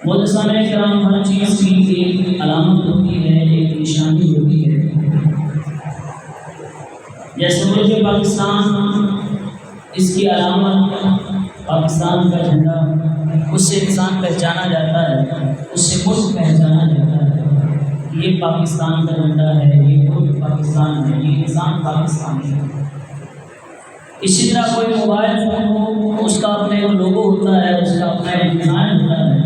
مجسمہ کرام ہر چیز کی ایک علامت ہوتی ہے، ایک نشانی ہوتی ہے۔ جیسے ملک پاکستان، اس کی علامت پاکستان کا جھنڈا، اس سے انسان پہچانا جاتا ہے، اس سے ملک پہچانا جاتا ہے، یہ پاکستان کا جھنڈا ہے، یہ ملک پاکستان ہے، یہ انسان پاکستانی ہے۔ اسی طرح کوئی موبائل فون ہو، اس کا اپنا ایک لوگو ہوتا ہے، اس کا اپنا ایک ڈیزائن ہوتا ہے۔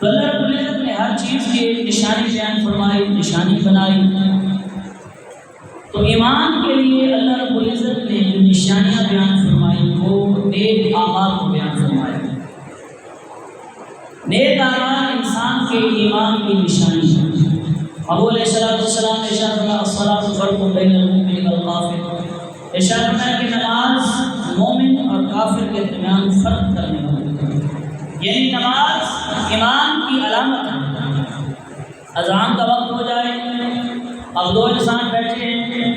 تو اللہ رب العزت نے ہر چیز کی ایک نشانی بیان فرمائی، نشانی بنائی۔ تو ایمان کے لیے اللہ رب العزت نے جو نشانیاں بیان فرمائی وہ نیک اعمال کو بیان فرمایا۔ نیک اعمال انسان کے ایمان کی نشانی ہے۔ ابو علیہ السلام نے ارشاد فرمایا الصلاۃ فرق بین المؤمن والکافر، ارشاد فرمایا کہ نماز مومن اور کافر کے درمیان فرق کرنے والی ہے، یعنی نماز ایمان کی علامت ہے۔ اذان کا وقت ہو جائے، اب دو انسان بیٹھے ہیں،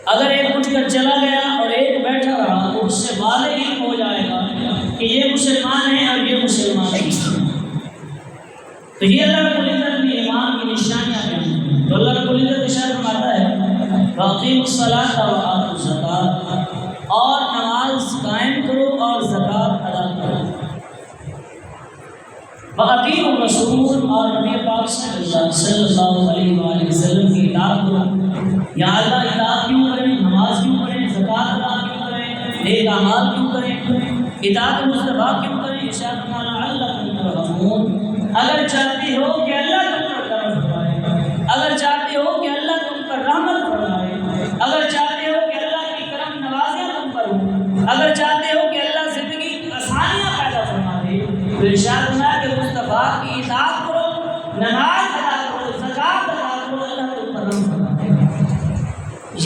اگر ایک اٹھ کر چلا گیا اور ایک بیٹھا رہا تو اس سے واضح علم ہو جائے گا کہ یہ مسلمان ہے اور یہ مسلمان ہے۔ تو یہ اللہ رب العزت نے ایمان کی نشانیاں ہیں۔ تو اللہ رب العزت ارشاد فرماتا ہے وَأَقِیمُوا الصَّلَاةَ وَآتُوا الزَّکَاةَ، اور نماز قائم کرو اور زکوٰۃ ادا کرو۔ وَأَطِیعُوا الرَّسُولَ، اور نبی پاک صلی اللہ علیہ وآلہ وسلم کی اطاعت کرو۔ یا اللہ اطاعت کیوں کریں، نماز کیوں کریں، زکوٰۃ ادا کیوں کریں، نیک اعمال کیوں کریں، اطاعت مصطفیٰ کیوں کریں؟ ارشاد فرمایا لعلکم ترحمون، اگر چاہتے ہو کہ اللہ تم پر کرم فرمائے، اگر چاہتے ہو کہ اللہ تم پر رحمت فرمائے، اگر چاہتے ہو کہ اللہ کی کرم نوازیاں تم پر ہوں، اگر چاہتے ہو کہ اللہ زندگی کی آسانیاں پیدا فرما دے، تو ارشاد فرمایا کہ مصطفیٰ کی اطاعت کرو، نماز ادا کرو، زکوٰۃ ادا کرو، اللہ تم پر رحم فرما دے۔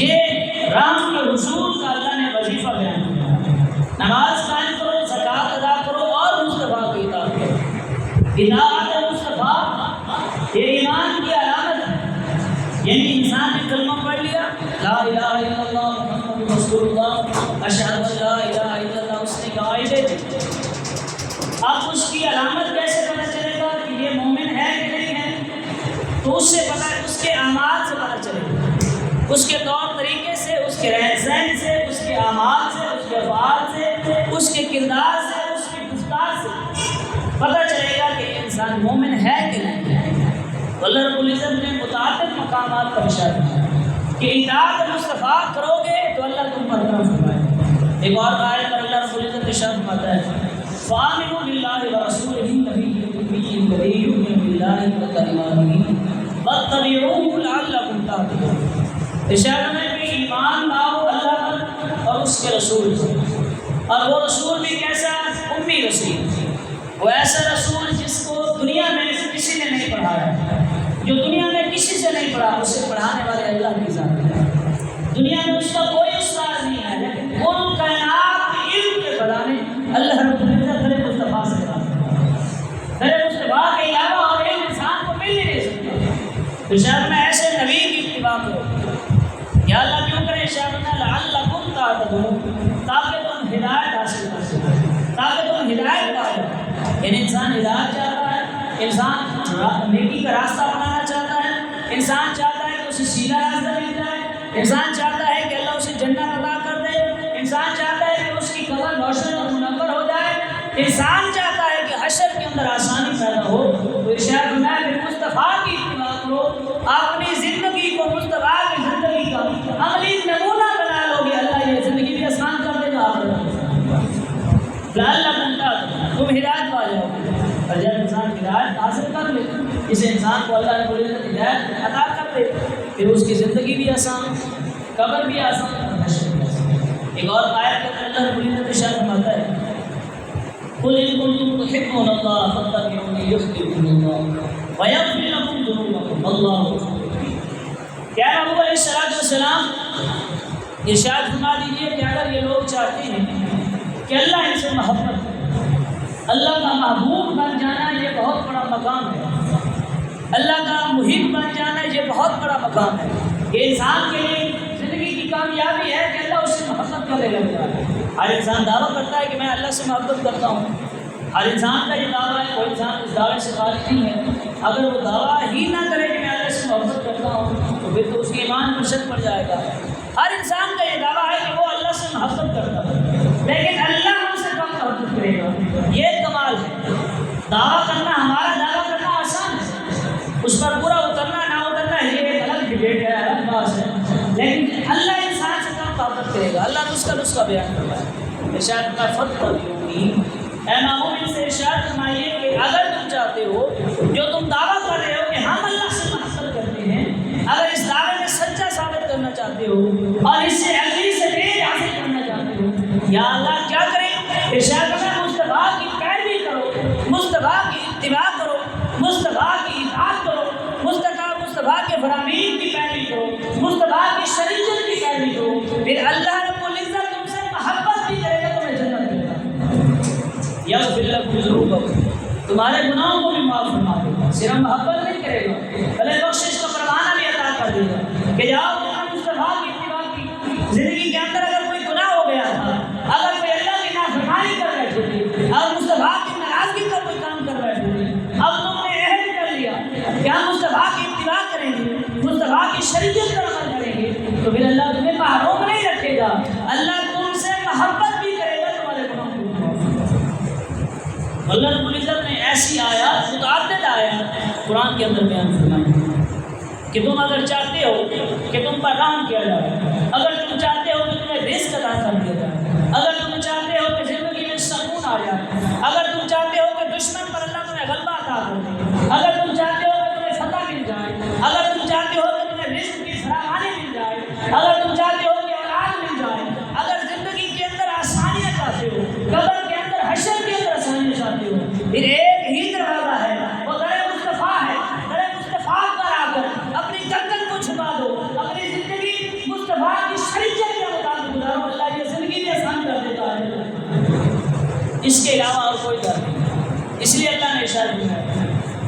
یہ رحم کے حصول کا اللہ نے وظیفہ بیان کیا، نماز قائم کرو، زکوٰۃ ادا کرو اور مصطفیٰ کی اطاعت کرو۔ اطاعت مصطفیٰ یہ ایمان کی علامت ہے، یعنی انسان نے کلمہ پڑھ لیا لا الہ الا اللہ محمد رسول اللہ اشہد ان لا الہ الا اللہ، اس نے قاعدے تھے۔ اب اس کی علامت کیسے پتہ چلے گا کہ یہ مومن ہے کہ نہیں ہے؟ تو اس سے پتہ، اس کے اعمال سے پتہ چلے گا، اس کے طور طریقے سے، اس کے رہن سہن سے، اس کے اعمال سے، اس کے افعال سے، اس کے کردار سے، اس کی گفتار سے پتہ چلے گا کہ یہ انسان مومن ہے کہ نہیں ہے۔ تو اللہ رب العزت نے متعدد مقامات پر ارشاد کیا کہ اطاعت مصطفیٰ کرو گے تو اللہ تم پر کرم فرمائے۔ ایک اور آیت پر اللہ رب العزت ارشاد فرماتا ہے فآمنوا باللہ ورسولہ النبی الأمی الذی یؤمن باللہ وکلماتہ واتبعوہ لعلکم تہتدون۔ ارشاد ہے کہ ایمان لاؤ اللہ پر اور اس کے رسول پر، اور وہ رسول بھی کیسا؟ امی رسول، وہ ایسا رسول جس کو دنیا میں کسی نے نہیں پڑھایا، جو دنیا میں کسی سے نہیں پڑھا، اسے پڑھانے والے اللہ کی ذات ہے۔ دنیا میں اس کا کوئی استاد نہیں ہے، لیکن کل کائنات کے علم کے خزانے اللہ رب العزت میرے مصطفیٰ سے میرے مصطفیٰ کے علاوہ اور ایک انسان کو مل نہیں سکتا۔ تو شاید میں ایسے نبی کی اتباع کروں، یا اللہ کیوں کریں؟ شاید میں لعلکم تہتدون، تاکہ تم ہدایت حاصل کر سکو، تاکہ تم ہدایت پا جاؤ۔ یعنی انسان ہدایت چاہتا ہے، انسان نیکی کا راستہ بنانا چاہتا ہے، انسان چاہتا ہے کہ اسے سیدھا راستہ مل جائے، انسان چاہتا ہے کہ اللہ اسے جنت عطا کر دے، انسان چاہتا ہے کہ اس کی قبر روشن اور منور ہو جائے، انسان چاہتا ہے کہ حشر کے اندر آسانی پیدا ہو۔ تو ارشاد فرمایا کہ مصطفیٰ کی اتباع کرو، اپنی زندگی کو مصطفیٰ کی زندگی کا عملی نمونہ بنا لو گے، اللہ یہ زندگی بھی آسان کر دے گا، لعلکم تہتدون، تم ہدایت پا جاؤ گے۔ اور جب انسان ہدایت حاصل کر لے، اس انسان کو اللہ رب العزت ہدایت عطا کر دے، پھر اس کی زندگی بھی آسان، قبر بھی آسان اور حشر بھی آسان۔ ایک اور آیت کے اندر اللہ رب العزت ارشاد فرماتا ہے قل ان کنتم تحبون اللہ فاتبعونی یحببکم اللہ ویغفر لکم ذنوبکم واللہ غفور رحیم۔ کیا نبی علیہ السلام ارشاد فرما دیجیے کہ اگر یہ لوگ چاہتے ہیں کہ اللہ ان سے محبت کرے، اللہ کا محبوب بن جانا یہ بہت بڑا مقام ہے، اللہ کا محب بن جانا یہ بہت بڑا مقام ہے، یہ انسان کے لیے زندگی کی کامیابی ہے کہ اللہ اس سے محبت کرنے لگ جائے۔ ہر انسان دعویٰ کرتا ہے کہ میں اللہ سے محبت کرتا ہوں، ہر انسان کا یہ دعویٰ ہے، کوئی انسان اس دعوے سے خارج نہیں ہے۔ اگر وہ دعویٰ ہی نہ کرے کہ میں اللہ سے محبت کرتا ہوں تو پھر تو اس کے ایمان پر شک پڑ جائے گا۔ ہر انسان کا یہ دعویٰ ہے کہ وہ اللہ سے محبت کرتا ہے، لیکن اللہ ہم سے کم محبت کرے گا، یہ کمال ہے۔ دعویٰ کرنا، ہمارا دعویٰ کرنا آسان ہے، اس پر پورا اترنا نہ اترنا یہ ایک الگ ڈبیٹ ہے، الگ بات ہے، لیکن اللہ انسان سے کم محبت کرے گا۔ اللہ نسخہ بیان کر رہا ہے، ارشاد کا فتح اے مومن سے ارشاد فرمائیے کہ اگر تم چاہتے ہو، جو تم دعویٰ کر رہے ہو کہ ہم اللہ سے محبت کرتے ہیں، اگر اس دعوے میں سچا ثابت کرنا چاہتے ہو اور اس سے اگلی سٹیج حاصل کرنا چاہتے ہو، یا اللہ کیا کریں؟ ارشاد فرمایا مصطفیٰ کی پیروی کرو، مصطفیٰ کی اتباع کرو، مصطفیٰ کی اطاعت کرو، مصطفیٰ کے فرامین کی پیروی کرو، مصطفیٰ کی شریعت کی پیروی کرو، پھر اللہ رب العزت تم سے محبت بھی کرے گا، تمہیں جنت دے گا۔ یغفر لکم ذنوبکم، تمہارے گناہوں کو بھی معاف فرما دے گا، صرف محبت نہیں کرے گا بلکہ بخشش کا پروانہ بھی عطا کر دے گا کہ جاؤ مصطفیٰ کی اتباع کی زندگی کے اندر اگر کوئی گناہ ہو گیا تھا، اگر کوئی اللہ کی نافرمانی کر بیٹھے تھے اور مصطفیٰ کی ناراضگی کا کوئی کام کر بیٹھے تھے، اب تم نے عہد کر لیا کہ ہم مصطفیٰ کی اتباع کریں گے، مصطفیٰ کی شریعت پر عمل کریں گے، تو پھر اللہ تمہیں محروم نہیں رکھے گا، اللہ تم سے محبت بھی کرے گا، تمہارے گناہوں کو اللہ رب العزت نے ایسی آیات، متعدد آیات قرآن کے اندر بیان فرمائی کہ تم اگر چاہتے ہو کہ تم پر رحم کیا جائے، اگر تم چاہتے ہو کہ تمہیں رزق عطا کر دیا جائے، اگر تم چاہتے ہو کہ زندگی میں سکون آ جائے، اگر تم چاہتے ہو کہ دشمن پر اللہ تمہیں غلبہ عطا کر دے، اگر تم چاہتے ہو کہ تمہیں فتح مل جائے، اگر تم چاہتے ہو کہ تمہیں رزق کی فراوانی مل جائے، اگر تم چاہتے ہو کہ اولاد مل جائے، اگر زندگی کے اندر آسانیاں چاہتے ہو، قبر کے اندر حشر کے اندر آسانیاں چاہتے ہو، پھر ایک ہی دروازہ ہے، وہ در مصطفیٰ ہے۔ در مصطفیٰ پر آ کر اپنی گردن کو چھپا دو، اپنی زندگی مصطفیٰ کی شریعت کے مطابق گزارو، اللہ یہ زندگی بھی آسان کر دیتا ہے، اس کے علاوہ اور کوئی ڈر نہیں۔ اس لیے اللہ نے ارشاد کیا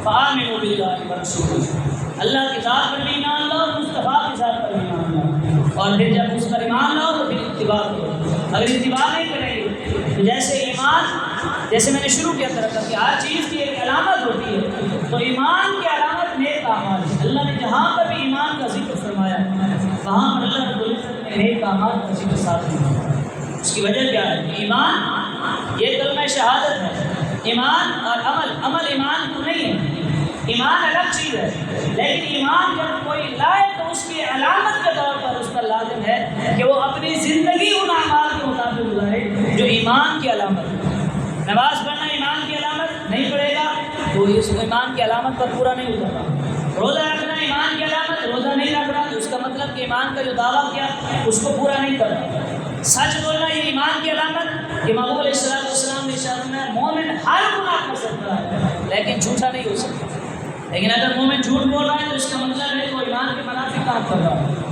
فآمنوا باللہ ورسولہ، اللہ کی ذات پر بھی ایمان لاؤ، مصطفیٰ کی ذات پر بھی ایمان لاؤ، اور پھر جب اس پر ایمان لاؤ تو پھر اتباع کرو۔ اگر اتباع نہیں کریں گے تو جیسے ایمان، جیسے میں نے شروع کیا تھا کہ ہر چیز کی ایک علامت ہوتی ہے، تو ایمان کی علامت نیک اعمال ہے۔ اللہ نے جہاں پر بھی ایمان کا ذکر فرمایا وہاں پر اللہ رب العزت نے نیک اعمال کا ذکر ساتھ فرمایا۔ اس کی وجہ کیا ہے؟ ایمان یہ کلمہ شہادت ہے، ایمان اور عمل ایمان کو نہیں ہے، ایمان الگ چیز ہے، لیکن ایمان جب کوئی لائے تو اس کی علامت کے طور پر اس پر لازم ہے کہ وہ اپنی زندگی ان اعمال کے مطابق گزارے جو ایمان کی علامت ہے۔ نماز پڑھنا ایمان کی علامت نہیں پڑھے گا تو اس ایمان کی علامت پر پورا نہیں اترتا، روزہ رکھنا ایمان کی علامت، روزہ نہیں رکھ رہا تو اس کا مطلب کہ ایمان کا جو دعویٰ کیا اس کو پورا نہیں کرتا، سچ بولنا یہ ایمان کی علامت۔ امام علیہ السلام نے ارشاد فرمایا مومن ہر گناہ کر سکتا ہے لیکن جھوٹا نہیں ہو سکتا، لیکن اگر مومن جھوٹ بول رہا ہے تو اس کا مطلب ہے کہ وہ ایمان کے منافق کام کر رہا ہے۔